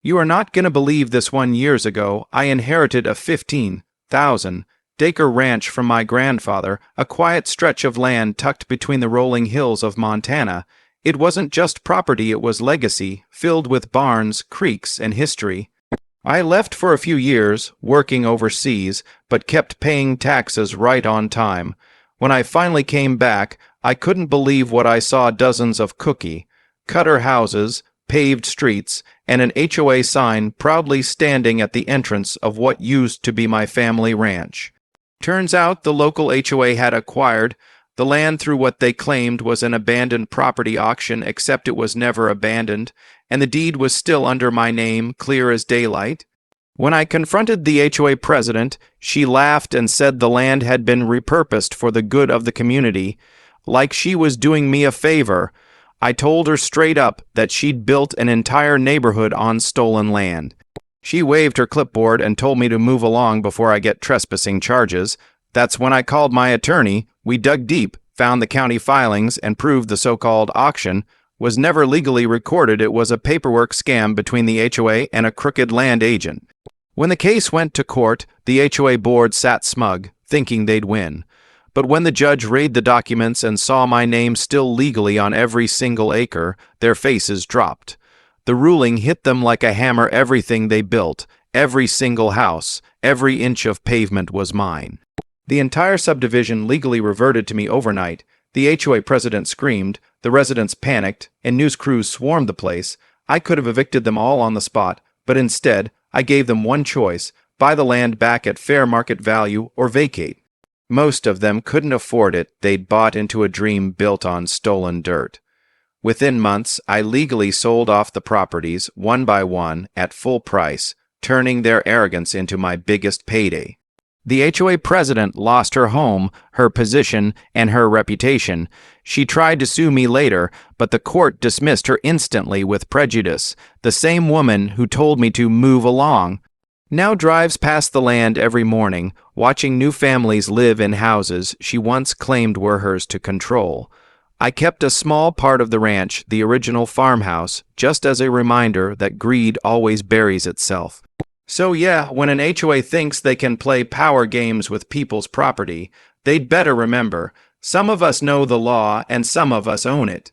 You are not going to believe this one. Years ago, I inherited a 15,000-acre ranch from my grandfather, a quiet stretch of land tucked between the rolling hills of Montana. It wasn't just property, it was legacy, filled with barns, creeks, and history. I left for a few years, working overseas, but kept paying taxes right on time. When I finally came back, I couldn't believe what I saw: dozens of cookie-cutter houses, paved streets, and an HOA sign proudly standing at the entrance of what used to be my family ranch. Turns out the local HOA had acquired the land through what they claimed was an abandoned property auction, except it was never abandoned, and the deed was still under my name, clear as daylight. When I confronted the HOA president, she laughed and said the land had been repurposed for the good of the community, like she was doing me a favor. I told her straight up that she'd built an entire neighborhood on stolen land. She waved her clipboard and told me to move along before I get trespassing charges. That's when I called my attorney. We dug deep, found the county filings, and proved the so-called auction was never legally recorded. It was a paperwork scam between the HOA and a crooked land agent. When the case went to court, the HOA board sat smug, thinking they'd win. But when the judge read the documents and saw my name still legally on every single acre, their faces dropped. The ruling hit them like a hammer. Everything they built, every single house, every inch of pavement was mine. The entire subdivision legally reverted to me overnight. The HOA president screamed, the residents panicked, and news crews swarmed the place. I could have evicted them all on the spot, but instead, I gave them one choice: buy the land back at fair market value or vacate. Most of them couldn't afford it. They'd bought into a dream built on stolen dirt. Within months, I legally sold off the properties, one by one, at full price, turning their arrogance into my biggest payday. The HOA president lost her home, her position, and her reputation. She tried to sue me later, but the court dismissed her instantly with prejudice. The same woman who told me to move along now drives past the land every morning, watching new families live in houses she once claimed were hers to control. I kept a small part of the ranch, the original farmhouse, just as a reminder that greed always buries itself. So yeah, when an HOA thinks they can play power games with people's property, they'd better remember, some of us know the law and some of us own it.